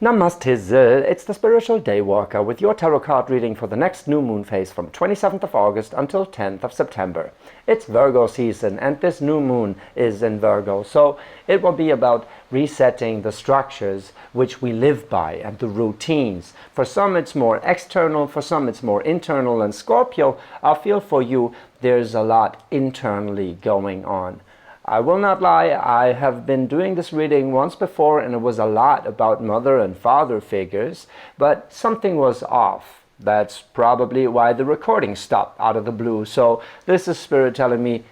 Namaste, it's the Spiritual Daywalker with your tarot card reading for the next new moon phase from 27th of August until 10th of September. It's Virgo season and this new moon is in Virgo, so it will be about resetting the structures which we live by and the routines. For some it's more external, for some it's more internal, and Scorpio, I feel for you there's a lot internally going on. I will not lie, I have been doing this reading once before and it was a lot about mother and father figures, but something was off. That's probably why the recording stopped out of the blue. So this is Spirit telling me,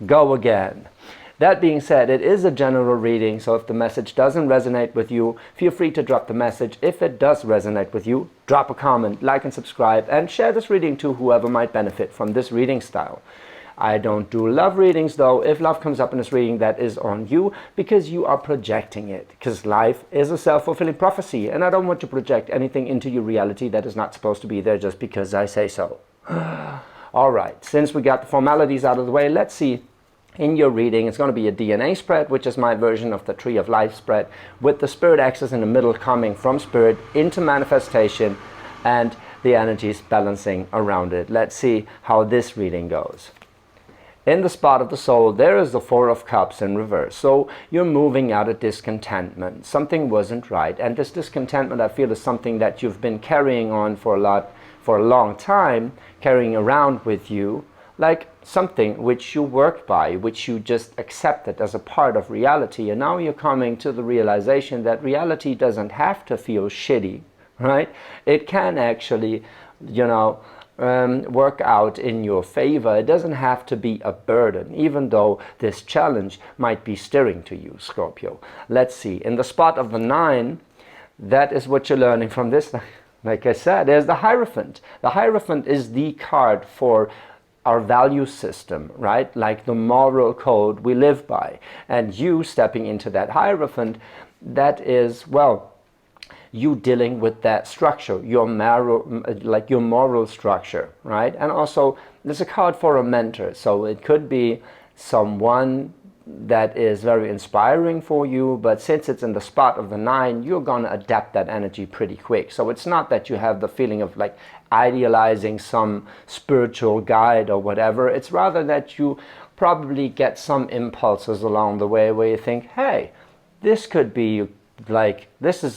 go again. That being said, it is a general reading, so if the message doesn't resonate with you, feel free to drop the message. If it does resonate with you, drop a comment, like and subscribe, and share this reading to whoever might benefit from this reading style. I don't do love readings though. If love comes up in this reading, that is on you because you are projecting it. Because life is a self-fulfilling prophecy and I don't want to project anything into your reality that is not supposed to be there just because I say so. Alright, since we got the formalities out of the way, let's see. In your reading, it's going to be a DNA spread, which is my version of the Tree of Life spread, with the Spirit axis in the middle coming from Spirit into manifestation and the energies balancing around it. Let's see how this reading goes. In the spot of the soul, there is the Four of Cups in reverse. So you're moving out of discontentment. Something wasn't right. And this discontentment, I feel, is something that you've been carrying on for a long time, carrying around with you, like something which you worked by, which you just accepted as a part of reality. And now you're coming to the realization that reality doesn't have to feel shitty, right? It can actually, work out in your favor. It doesn't have to be a burden, even though this challenge might be stirring to you, Scorpio. Let's see. In the spot of the 9, that is what you're learning from this. Like I said, there's the Hierophant. The Hierophant is the card for our value system, right? Like the moral code we live by. And you stepping into that Hierophant, that is, well, you dealing with that structure, your moral structure, right? And also there's a card for a mentor, so it could be someone that is very inspiring for you, but since it's in the spot of the 9, you're gonna adapt that energy pretty quick. So it's not that you have the feeling of like idealizing some spiritual guide or whatever. It's rather that you probably get some impulses along the way where you think, hey, this could be like, this is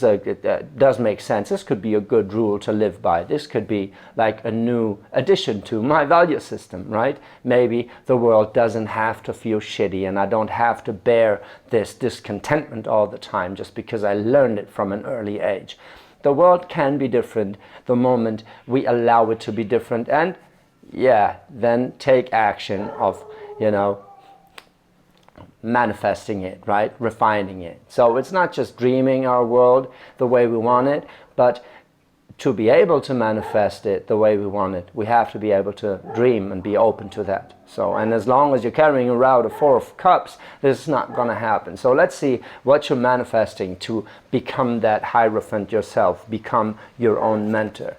does make sense. This could be a good rule to live by. This could be like a new addition to my value system, right? Maybe the world doesn't have to feel shitty and I don't have to bear this discontentment all the time just because I learned it from an early age. The world can be different the moment we allow it to be different, and yeah, then take action of, manifesting it, right? Refining it. So it's not just dreaming our world the way we want it, but to be able to manifest it the way we want it, we have to be able to dream and be open to that. So, and as long as you're carrying around a Four of Cups, this is not going to happen. So let's see what you're manifesting to become that Hierophant yourself, become your own mentor.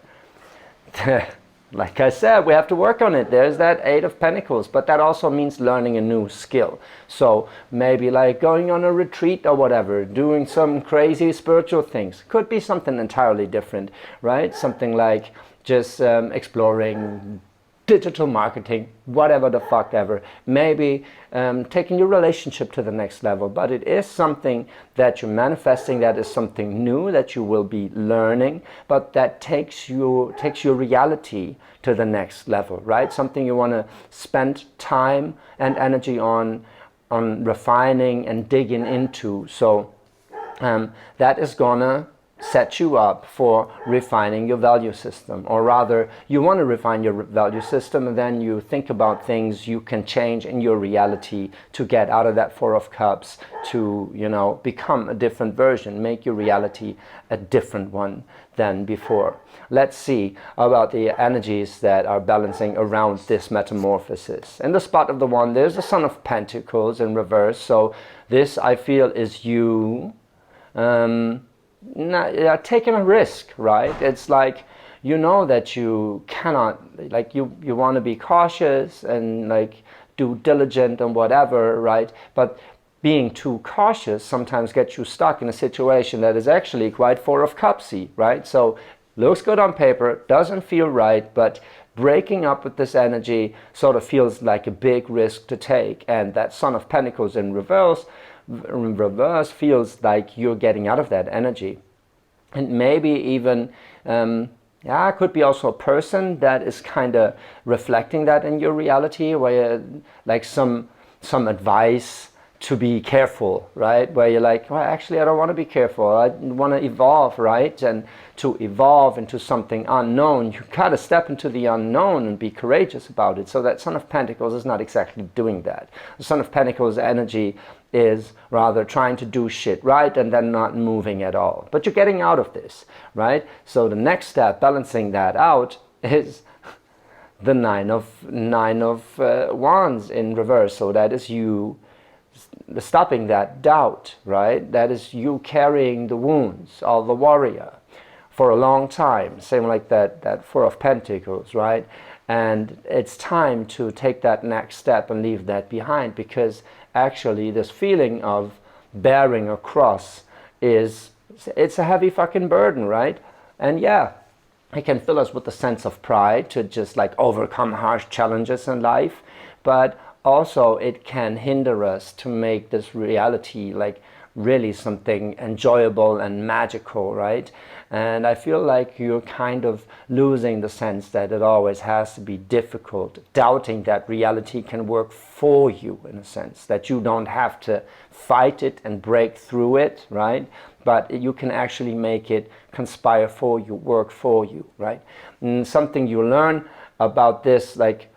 Like I said, we have to work on it. There's that 8 of Pentacles, but that also means learning a new skill. So maybe like going on a retreat or whatever, doing some crazy spiritual things. Could be something entirely different, right? Something like just exploring digital marketing, whatever the fuck ever. Maybe taking your relationship to the next level, but it is something that you're manifesting, that is something new that you will be learning, but that takes your reality to the next level, right? Something you want to spend time and energy on refining and digging into. So that is gonna set you up for refining your value system, or rather you want to refine your value system and then you think about things you can change in your reality to get out of that Four of Cups, to become a different version, make your reality a different one than before. Let's see about the energies that are balancing around this metamorphosis. In the spot of the 1, there's the Son of Pentacles in reverse, so this I feel is you taking a risk, right? It's like, that you cannot, like you want to be cautious and like do diligent and whatever, right? But being too cautious sometimes gets you stuck in a situation that is actually quite Four of Cupsy, right? So looks good on paper, doesn't feel right, but breaking up with this energy sort of feels like a big risk to take. And that Son of Pentacles in reverse feels like you're getting out of that energy. And maybe even, it could be also a person that is kind of reflecting that in your reality, where like some advice to be careful, right? Where you're like, well, actually, I don't want to be careful. I want to evolve, right? And to evolve into something unknown, you got to step into the unknown and be courageous about it. So that Son of Pentacles is not exactly doing that. The Son of Pentacles energy is rather trying to do shit right and then not moving at all. But you're getting out of this, right? So the next step, balancing that out, is the Nine of Wands in reverse. So that is you stopping that doubt, right? That is you carrying the wounds of the warrior for a long time. Same like that Four of Pentacles, right? And it's time to take that next step and leave that behind, because actually this feeling of bearing a cross it's a heavy fucking burden, right? And yeah, it can fill us with a sense of pride to just like overcome harsh challenges in life, but also it can hinder us to make this reality like really something enjoyable and magical, right? And I feel like you're kind of losing the sense that it always has to be difficult, doubting that reality can work for you, in a sense, that you don't have to fight it and break through it, right? But you can actually make it conspire for you, work for you, right? And something you learn about this, like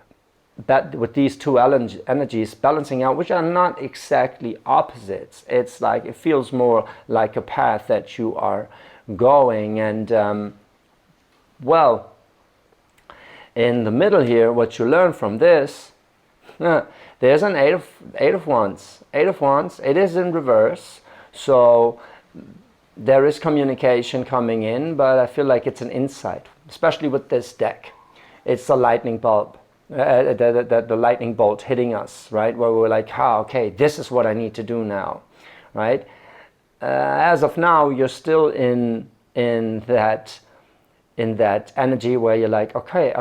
that with these two energies balancing out, which are not exactly opposites. It's like, it feels more like a path that you are going. And well, in the middle here, what you learn from this, there's an eight of Wands. Eight of Wands, it is in reverse. So there is communication coming in, but I feel like it's an insight, especially with this deck. It's a lightning bulb. The lightning bolt hitting us, right? Where we're like, okay, this is what I need to do now, right? As of now, you're still in that energy where you're like, okay,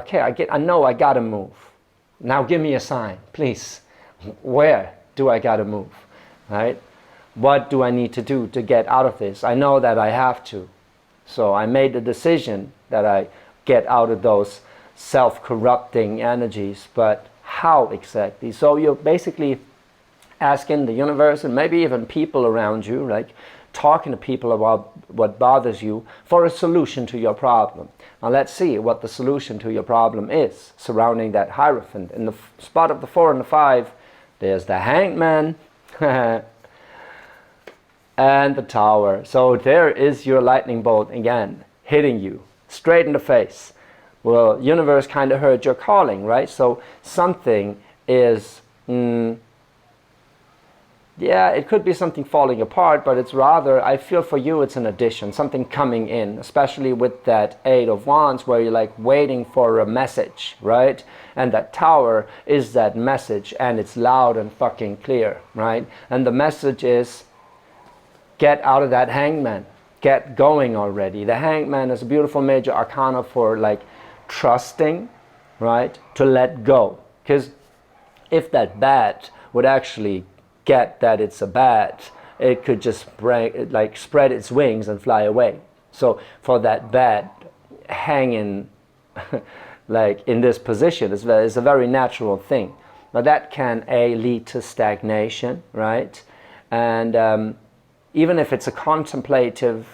I know I gotta move. Now give me a sign, please. Where do I gotta move, right? What do I need to do to get out of this? I know that I have to. So I made the decision that I get out of those self-corrupting energies, but how exactly? So you're basically asking the universe and maybe even people around you, like talking to people about what bothers you for a solution to your problem. Now let's see what the solution to your problem is surrounding that Hierophant. In the spot of the 4 and the 5, there's the Hangman and the Tower. So there is your lightning bolt again, hitting you straight in the face. Well, universe kind of heard your calling, right? So something is, it could be something falling apart, but it's rather, I feel for you, it's an addition, something coming in, especially with that Eight of Wands where you're like waiting for a message, right? And that Tower is that message, and it's loud and fucking clear, right? And the message is, get out of that Hangman, get going already. The Hangman is a beautiful major arcana for like trusting, right? To let go. Because if that bat would actually get that it's a bat, it could just spread its wings and fly away. So for that bat hanging like in this position is a very natural thing. Now that can lead to stagnation, right? And even if it's a contemplative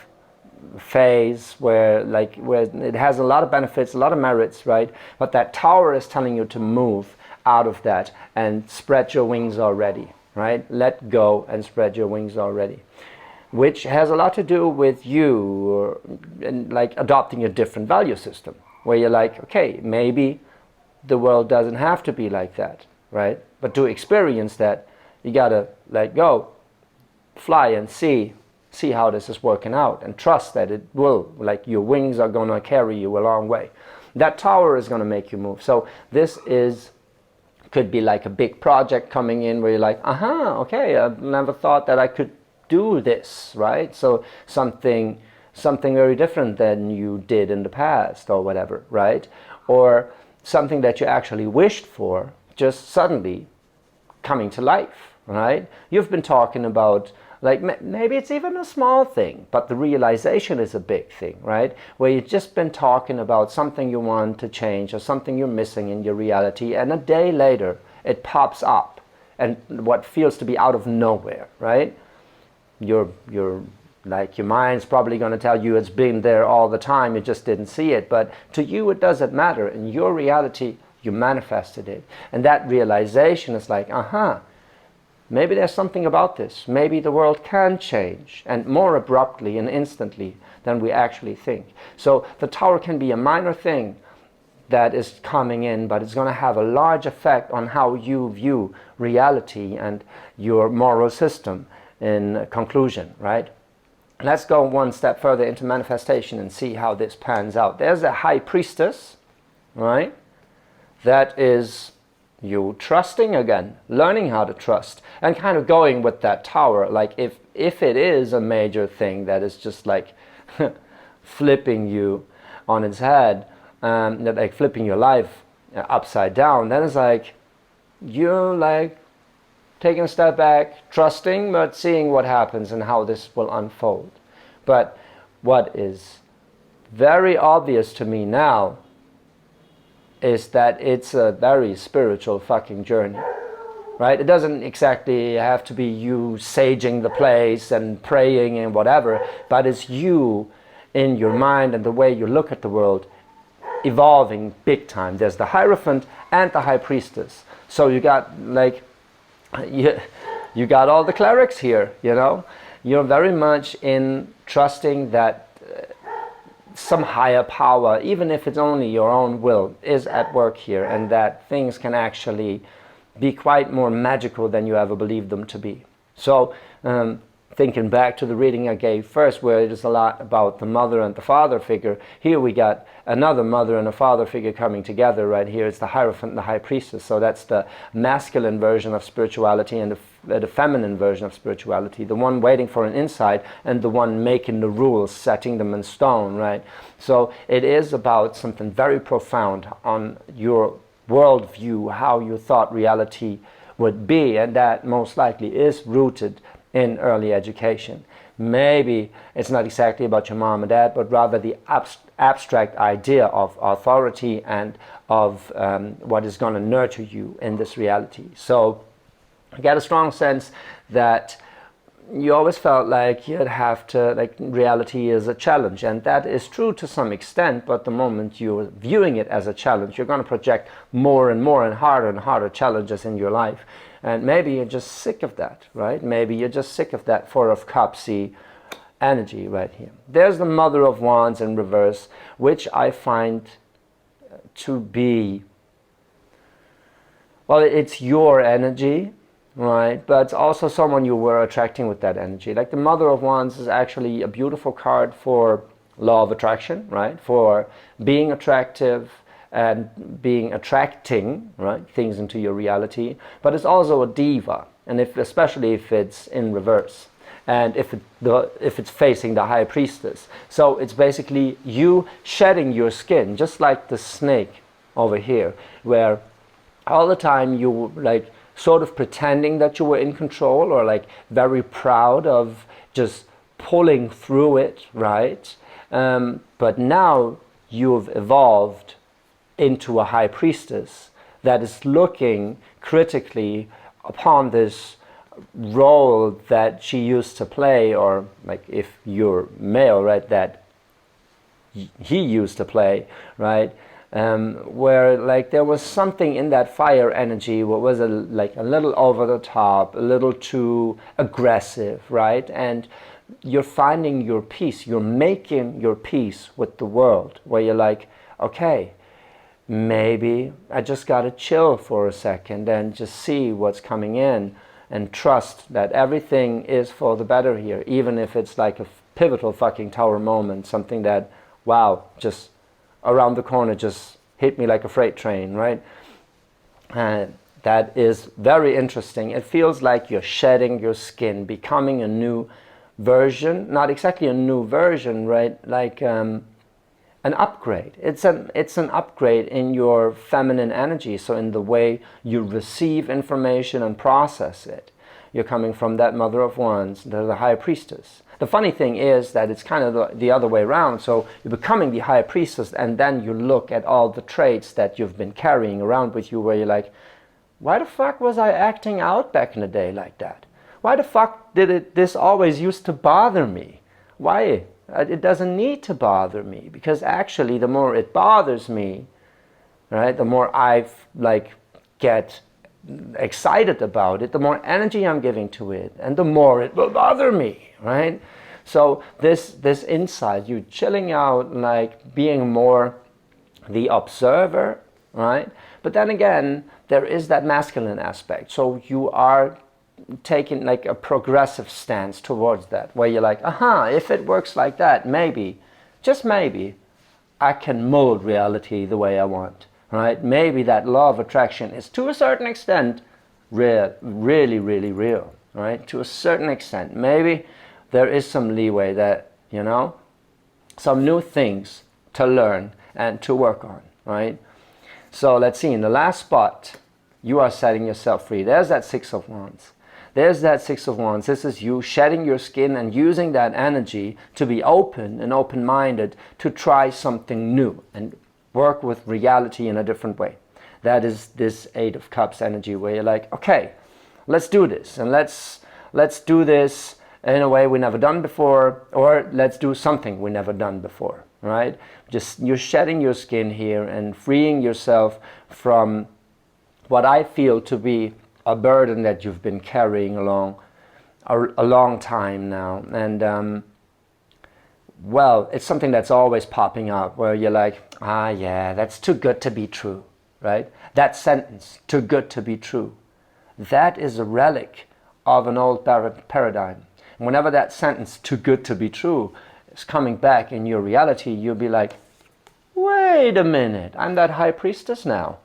phase where it has a lot of benefits, a lot of merits, right? But that Tower is telling you to move out of that and spread your wings already, right? Let go and spread your wings already, which has a lot to do with you and like adopting a different value system where you're like, okay, maybe the world doesn't have to be like that, right? But to experience that, you gotta let go, fly and see how this is working out, and trust that it will, like your wings are going to carry you a long way. That Tower is going to make you move. So this is could be like a big project coming in where you're like, okay, I've never thought that I could do this, right? So something very different than you did in the past or whatever, right? Or something that you actually wished for just suddenly coming to life, right? You've been talking about, like, maybe it's even a small thing, but the realization is a big thing, right? Where you've just been talking about something you want to change or something you're missing in your reality, and a day later it pops up, and what feels to be out of nowhere, right? You're like, your mind's probably going to tell you it's been there all the time, you just didn't see it, but to you it doesn't matter. In your reality, you manifested it, and that realization is like, maybe there's something about this. Maybe the world can change, and more abruptly and instantly than we actually think. So the tower can be a minor thing that is coming in, but it's going to have a large effect on how you view reality and your moral system in conclusion, right? Let's go one step further into manifestation and see how this pans out. There's a high priestess, right? That is you trusting again, learning how to trust, and kind of going with that tower. Like, if it is a major thing that is just like flipping you on its head, like flipping your life upside down, then it's like you're like taking a step back, trusting, but seeing what happens and how this will unfold. But what is very obvious to me now is that it's a very spiritual fucking journey, right? It doesn't exactly have to be you saging the place and praying and whatever, but it's you in your mind and the way you look at the world evolving big time. There's the Hierophant and the High Priestess. So you got like, you got all the clerics here, you know? You're very much in trusting that some higher power, even if it's only your own will, is at work here, and that things can actually be quite more magical than you ever believed them to be. So thinking back to the reading I gave first, where it is a lot about the mother and the father figure, here we got another mother and a father figure coming together. Right here it's the Hierophant and the High Priestess. So that's the masculine version of spirituality and the feminine version of spirituality, the one waiting for an insight and the one making the rules, setting them in stone, right? So it is about something very profound on your worldview, how you thought reality would be, and that most likely is rooted in early education. Maybe it's not exactly about your mom and dad, but rather the abstract idea of authority and of what is going to nurture you in this reality. So I get a strong sense that you always felt like you'd have to, like, reality is a challenge, and that is true to some extent, but the moment you're viewing it as a challenge, you're going to project more and more and harder challenges in your life. And maybe you're just sick of that, right? Maybe you're just sick of that Four of Cups-y energy right here. There's the Mother of Wands in reverse, which I find to be, well, it's your energy, right? But it's also someone you were attracting with that energy. Like the Mother of Wands is actually a beautiful card for law of attraction, right? For being attractive and attracting, right, things into your reality. But it's also a diva, and especially if it's in reverse, and if it's facing the High Priestess. So it's basically you shedding your skin, just like the snake over here, where all the time you were like sort of pretending that you were in control, or like very proud of just pulling through it, right? But now you've evolved into a High Priestess that is looking critically upon this role that she used to play, or like if you're male, right, that he used to play, right? Where like there was something in that fire energy what was like a little over the top, a little too aggressive, right? And you're finding your peace, you're making your peace with the world, where you're like, okay, maybe I just gotta chill for a second and just see what's coming in and trust that everything is for the better here, even if it's like a pivotal fucking tower moment, something that, wow, just around the corner just hit me like a freight train, right? That is very interesting. It feels like you're shedding your skin, becoming a new version. Not exactly a new version, right? Like an upgrade. It's an upgrade in your feminine energy. So in the way you receive information and process it. You're coming from that Mother of Wands, the High Priestess. The funny thing is that it's kind of the other way around. So you're becoming the High Priestess, and then you look at all the traits that you've been carrying around with you, where you're like, why the fuck was I acting out back in the day like that? Why the fuck did this always used to bother me? Why? It doesn't need to bother me, because actually the more it bothers me, right, the more I get excited about it, the more energy I'm giving to it, and the more it will bother me, right? So this insight, you chilling out, like being more the observer, right? But then again, there is that masculine aspect. So you are taking like a progressive stance towards that, where you're like, if it works like that, maybe, just maybe, I can mold reality the way I want. Right? Maybe that law of attraction is to a certain extent really, really real. Right? To a certain extent. Maybe there is some leeway that, some new things to learn and to work on. Right? So let's see, in the last spot, you are setting yourself free. There's that Six of Wands. There's that Six of Wands. This is you shedding your skin and using that energy to be open and open-minded to try something new and work with reality in a different way. That is this Eight of Cups energy, where you're like, okay, let's do this, and let's do this in a way we never done before, or let's do something we never done before, right? Just you're shedding your skin here and freeing yourself from what I feel to be a burden that you've been carrying along a long time now. And well, it's something that's always popping up, where you're like, yeah, that's too good to be true, right? That sentence, too good to be true, that is a relic of an old paradigm. And whenever that sentence, too good to be true, is coming back in your reality, you'll be like, wait a minute, I'm that High Priestess now.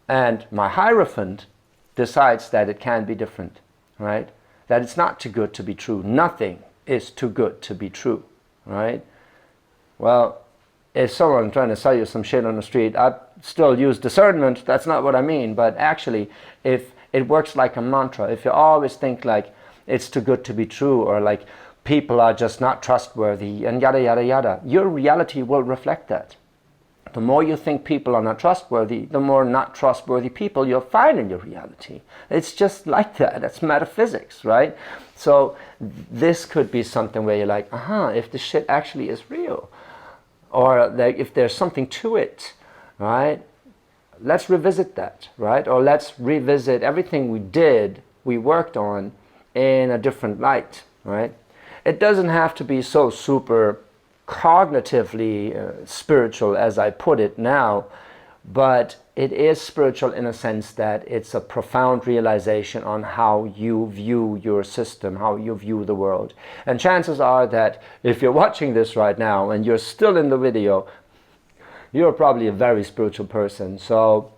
And my Hierophant decides that it can be different, right? That it's not too good to be true. Nothing is too good to be true, right? Well, if someone's trying to sell you some shit on the street, I still use discernment. That's not what I mean. But actually, if it works like a mantra, if you always think like it's too good to be true, or like people are just not trustworthy and yada, yada, yada, your reality will reflect that. The more you think people are not trustworthy, the more not trustworthy people you'll find in your reality. It's just like that. That's metaphysics, right? So this could be something where you're like, if the shit actually is real, or like if there's something to it, right? Let's revisit that, right? Or let's revisit everything we worked on in a different light, right? It doesn't have to be so super cognitively spiritual as I put it now, but it is spiritual in a sense that it's a profound realization on how you view your system, how you view the world. And chances are that if you're watching this right now and you're still in the video, you're probably a very spiritual person. So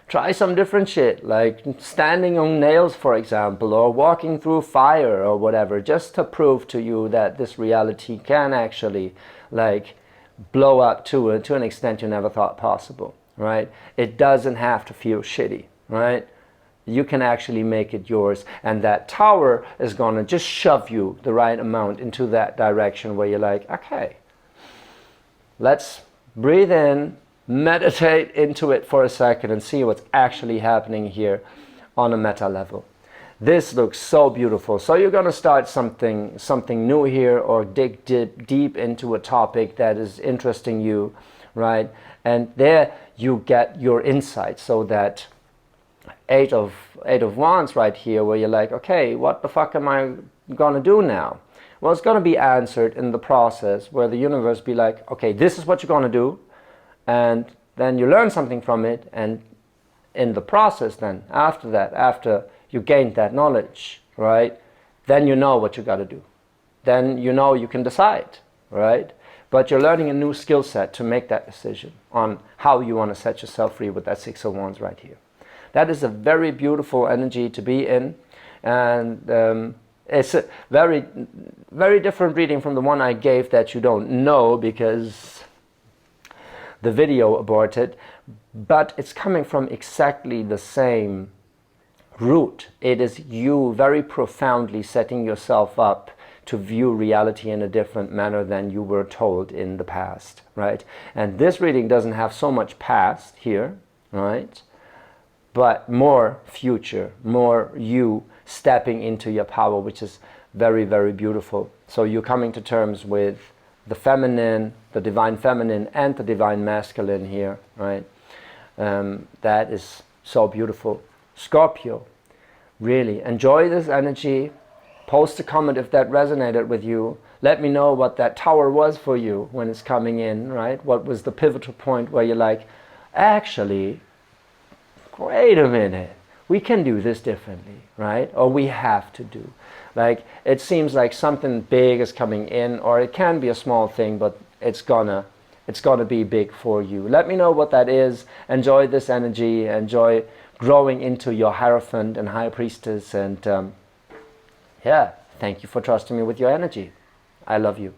try some different shit, like standing on nails, for example, or walking through fire or whatever, just to prove to you that this reality can actually like blow up to an extent you never thought possible, right? It doesn't have to feel shitty, right? You can actually make it yours, and that tower is gonna just shove you the right amount into that direction where you're like, okay, let's breathe in, meditate into it for a second and see what's actually happening here on a meta level. This looks so beautiful. So you're going to start something new here, or dig deep into a topic that is interesting you, right? And there you get your insight. So that eight of Wands right here, where you're like, okay, what the fuck am I going to do now? Well, it's going to be answered in the process, where the universe be like, okay, this is what you're going to do. And then you learn something from it, and in the process then, after you gained that knowledge, right, then you know what you got to do. Then you know you can decide, right? But you're learning a new skill set to make that decision on how you want to set yourself free with that Six of Wands right here. That is a very beautiful energy to be in, and it's a very, very different reading from the one I gave that you don't know because the video aborted, but it's coming from exactly the same root. It is you very profoundly setting yourself up to view reality in a different manner than you were told in the past, right? And this reading doesn't have so much past here, right? But more future, more you stepping into your power, which is very, very beautiful. So you're coming to terms with the feminine, the divine feminine, and the divine masculine here, right? That is so beautiful. Scorpio, really enjoy this energy. Post a comment if that resonated with you. Let me know what that tower was for you when it's coming in, right? What was the pivotal point where you're like, actually, wait a minute, we can do this differently, right? Or we have to do. Like, it seems like something big is coming in, or it can be a small thing, but it's gonna be big for you. Let me know what that is. Enjoy this energy. Enjoy growing into your Hierophant and High Priestess. And yeah, thank you for trusting me with your energy. I love you.